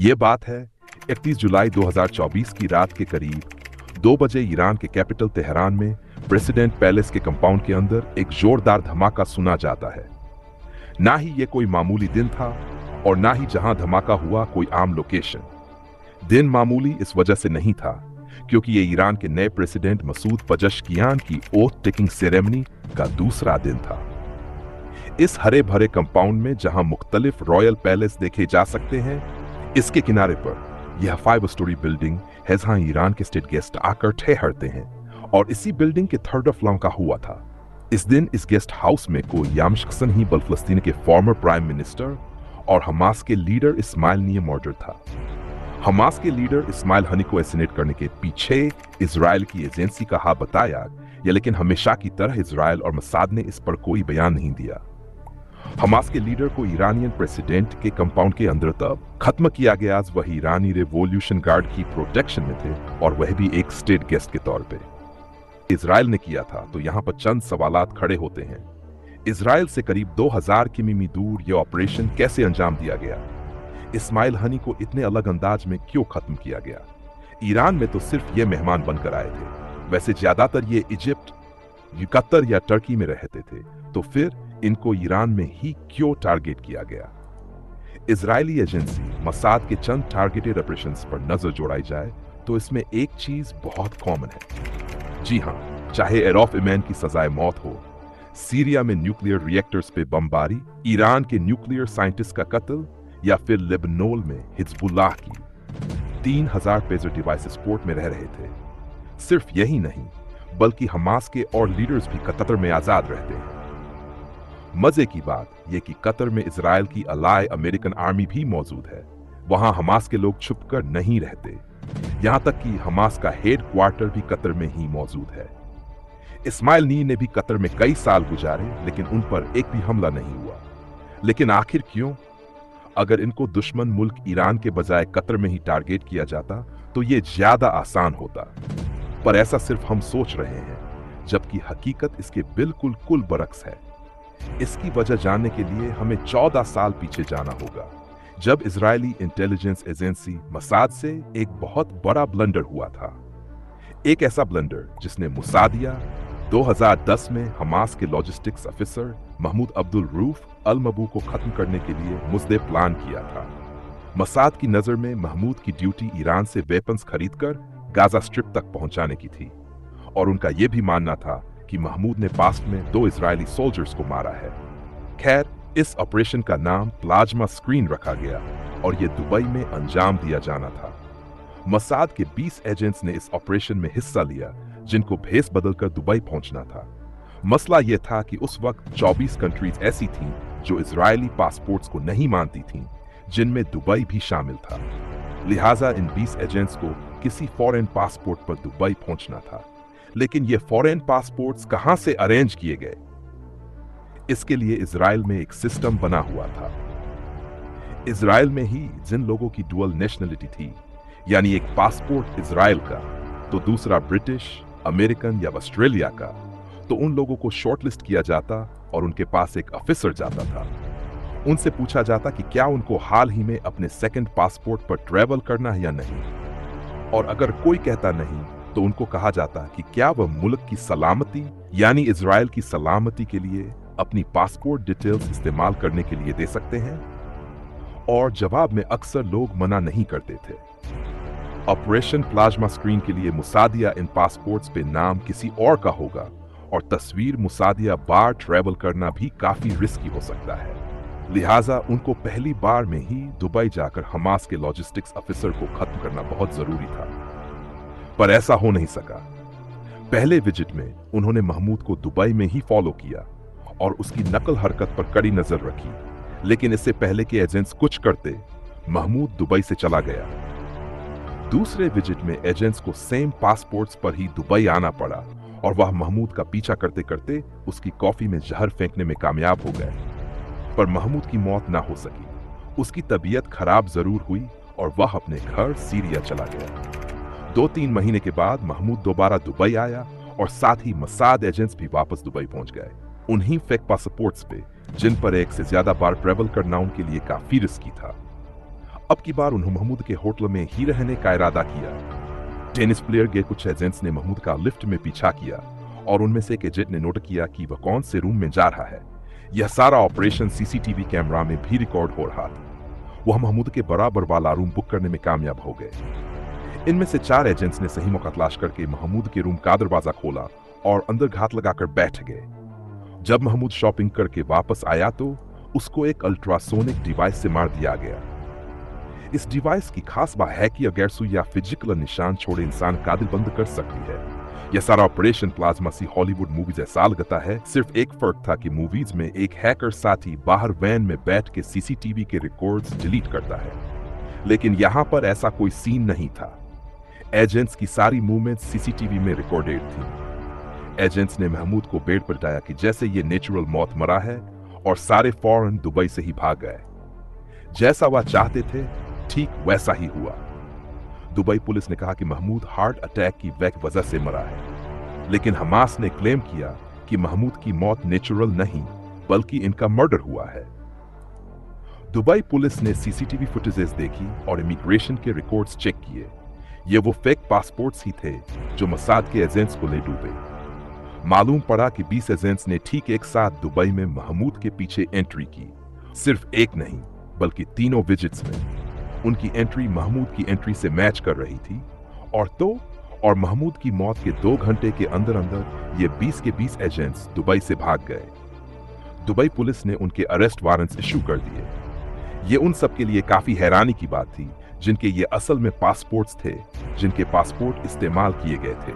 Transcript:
ये बात है 31 जुलाई 2024 की रात के करीब 2 बजे ईरान के कैपिटल तेहरान में प्रेसिडेंट पैलेस के कंपाउंड के अंदर एक जोरदार धमाका सुना जाता है। ना ही ये कोई मामूली दिन था और ना ही जहां धमाका हुआ कोई आम लोकेशन। दिन मामूली इस वजह से नहीं था क्योंकि ये ईरान के नए प्रेसिडेंट मसूद पजश्कियान की ओथ टेकिंग सेरेमनी का दूसरा दिन था। इस हरे भरे कंपाउंड में जहां मुख्तलिफ रॉयल पैलेस देखे जा सकते हैं, इसके किनारे पर यह 5 स्टोरी बिल्डिंग है जहां ईरान के स्टेट गेस्ट आकर ठहरते हैं और इसी बिल्डिंग के 3rd फ्लोर का हुआ था। इस दिन इस गेस्ट हाउस में कोई यामशकसन ही बल फलस्तीन के फॉर्मर प्राइम मिनिस्टर और हमास के लीडर इस्माइल हनी मौजूद था। हमास के लीडर इस्माइल हनी को एसिनेट करने के पीछे इजराइल की एजेंसी का हाथ बताया या लेकिन हमेशा की तरह इजराइल और मसाद ने इस पर कोई बयान नहीं दिया। हमास के लीडर को ईरानियन प्रेसिडेंट के कंपाउंड के अंदर तब खत्म किया गया आज वह ईरानी रेवोल्यूशन गार्ड की प्रोटेक्शन में थे और वह भी एक स्टेट गेस्ट के तौर पे। इजराइल ने किया था तो यहां पर चंद सवालात खड़े होते हैं। इजराइल से करीब 2000 किमी दूर यह ऑपरेशन कैसे अंजाम दिया गया? इस्माइल हनी को इतने अलग अंदाज में क्यों खत्म किया गया? ईरान में तो सिर्फ ये मेहमान बनकर आए थे, वैसे ज्यादातर ये इजिप्ट, कतर या टर्की में रहते थे, तो फिर इनको ईरान में ही क्यों टारगेट किया गया? इजरायली एजेंसी मसाद के चंद टारगेटेड ऑपरेशंस पर नजर जोड़ाई जाए तो इसमें एक चीज बहुत कॉमन है। जी हां, चाहे एरोफ इमैन की सजाए मौत हो, सीरिया में न्यूक्लियर रिएक्टर्स पे बमबारी, ईरान के न्यूक्लियर साइंटिस्ट का कत्ल या फिर लेबनोन में हिजबुल्लाह की 3000 पेजर डिवाइसेस पोर्ट में रह रहे थे। सिर्फ यही नहीं बल्कि हमास के और लीडर्स भी कतर में आजाद रहते हैं। मजे की बात यह कि कतर में इजराइल की अलाय अमेरिकन आर्मी भी मौजूद है। वहां हमास के लोग छुपकर नहीं रहते, यहां तक कि हमास का हेड क्वार्टर भी कतर में ही मौजूद है। इस्माइल हनी ने भी कतर में कई साल गुजारे लेकिन उन पर एक भी हमला नहीं हुआ। लेकिन आखिर क्यों? अगर इनको दुश्मन मुल्क ईरान के बजाय कतर में ही टारगेट किया जाता तो यह ज्यादा आसान होता, पर ऐसा सिर्फ हम सोच रहे हैं, जबकि हकीकत इसके बिल्कुल कुल बरक्स है। इसकी वजह जानने के लिए हमें 14 साल पीछे जाना होगा, जब इजरायली इंटेलिजेंस एजेंसी मसाद से एक बहुत बड़ा ब्लंडर हुआ था। एक ऐसा ब्लंडर जिसने मुसादिया 2010 में हमास के logistics officer Mahmoud Abdul Rauf al Mabhouh को खत्म करने के लिए मुद्दे प्लान किया था। मसाद की नजर में महमूद की ड्यूटी ईरान से वेपन्स खरीदकर गाजा स्ट्रिप तक पहुंचाने की थी और उनका यह भी मानना था कि महमूद ने पास्ट में 2 इजरायली सोल्जर्स को मारा है। खैर, इस ऑपरेशन का नाम प्लाज्मा स्क्रीन रखा गया और यह दुबई में अंजाम दिया जाना था। मसाद के 20 एजेंट्स ने इस ऑपरेशन में हिस्सा लिया जिनको भेस बदलकर दुबई पहुंचना था। मसला यह था कि उस वक्त 24 कंट्रीज ऐसी थीं जो इजरायली पासपोर्ट्स को नहीं मानती थीं, जिनमें दुबई भी शामिल था। लिहाजा इन 20 एजेंट्स को किसी फॉरेन पासपोर्ट पर दुबई पहुंचना था। लेकिन ये फॉरेन पासपोर्ट्स कहां से अरेंज किए गए? इसके लिए इजराइल में एक सिस्टम बना हुआ था। इजराइल में ही जिन लोगों की डुअल नेशनलिटी थी, यानी एक पासपोर्ट इजराइल का तो दूसरा ब्रिटिश, अमेरिकन या ऑस्ट्रेलिया का, तो उन लोगों को शॉर्टलिस्ट किया जाता और उनके पास एक ऑफिसर जाता था। उनसे पूछा जाता कि क्या उनको हाल ही में अपने सेकंड पासपोर्ट पर ट्रेवल करना है या नहीं, और अगर कोई कहता नहीं तो उनको कहा जाता कि क्या वह मुल्क की सलामती यानी इजराइल की सलामती के लिए अपनी पासपोर्ट डिटेल्स इस्तेमाल करने के लिए दे सकते हैं, और जवाब में अक्सर लोग मना नहीं करते थे। ऑपरेशन प्लाज्मा स्क्रीन के लिए मुसादिया इन पासपोर्ट्स पे नाम किसी और का होगा और तस्वीर मुसादिया बार ट्रेवल करना भी काफी रिस्की हो सकता है। लिहाजा उनको पहली बार में ही दुबई जाकर हमास के लॉजिस्टिक्स ऑफिसर को खत्म करना बहुत जरूरी था, पर ऐसा हो नहीं सका। पहले विजिट में उन्होंने महमूद को दुबई में ही फॉलो किया और उसकी नकल हरकत पर कड़ी नजर रखी, लेकिन इससे पहले कि एजेंट्स कुछ करते, महमूद दुबई से चला गया। दूसरे विजिट में एजेंट्स को सेम पासपोर्ट्स पर ही दुबई आना पड़ा और वह महमूद का पीछा करते करते उसकी कॉफी में जहर फेंकने में कामयाब हो गए, पर महमूद की मौत ना हो सकी। उसकी तबीयत खराब जरूर हुई और वह अपने घर सीरिया चला गया। 2-3 महीने के बाद महमूद दोबारा दुबई आया और साथ ही मसाद एजेंट्स भी वापस दुबई पहुंच गए, उन्हीं फेक पासपोर्ट्स पे जिन पर एक से ज्यादा बार ट्रेवल करना उनके लिए काफी रिस्की था। अब की बार उन्होंने महमूद के होटल में ही रहने का इरादा किया। टेनिस प्लेयर के कुछ एजेंट्स ने महमूद का लिफ्ट में पीछा किया और उनमें से एक एजेंट ने नोट किया कि वह कौन से रूम में जा रहा है। यह सारा ऑपरेशन सीसीटीवी कैमरा में भी रिकॉर्ड हो रहा था। वह महमूद के बराबर वाला रूम बुक करने में कामयाब हो गए। इनमें से 4 एजेंट्स ने सही मौका तलाश करके महमूद के रूम का दरवाजा खोला और अंदर घात लगाकर बैठ गए। जब महमूद शॉपिंग करके वापस आया तो उसको एक अल्ट्रासोनिक डिवाइस से मार दिया गया। इस डिवाइस की खास बात है कि अगर सुई या फिजिकल निशान छोड़े इंसान का दिल बंद कर सकती है। यह सारा ऑपरेशन प्लाज्मा सी हॉलीवुड मूवीज जैसा लगता है। सिर्फ एक फर्क था कि मूवीज में एक हैकर साथी बाहर वैन में बैठ के सीसीटीवी के रिकॉर्ड्स डिलीट करता है, लेकिन यहां पर ऐसा कोई सीन नहीं था। एजेंट्स की सारी मूवमेंट सीसीटीवी में रिकॉर्डेड थी। एजेंट्स ने महमूद को बेड पर बताया कि जैसे ये नेचुरल मौत मरा है और सारे फौरन दुबई से ही भाग गए। जैसा वह चाहते थे ठीक वैसा ही हुआ। दुबई पुलिस ने कहा कि महमूद हार्ट अटैक की वजह से मरा है, लेकिन हमास ने क्लेम किया कि महमूद की मौत नेचुरल नहीं बल्कि इनका मर्डर हुआ है। दुबई पुलिस ने सीसीटीवी फुटेजेस देखी और इमिग्रेशन के रिकॉर्ड्स चेक किए। ये वो फेक पासपोर्ट्स ही थे जो मोसाद के एजेंट्स को ले डूबे। मालूम पड़ा कि 20 एजेंट्स ने ठीक एक साथ दुबई में महमूद के पीछे एंट्री की। सिर्फ एक नहीं बल्कि तीनों विजिट्स में उनकी एंट्री महमूद की एंट्री से मैच कर रही थी। और महमूद की मौत के 2 घंटे के अंदर अंदर ये 20 के 20 एजेंट्स दुबई से भाग गए। दुबई पुलिस ने उनके अरेस्ट वारंट्स इशू कर दिए। ये उन सब के लिए काफी हैरानी की बात थी जिनके ये असल में पासपोर्ट्स थे, जिनके पासपोर्ट इस्तेमाल किए गए थे।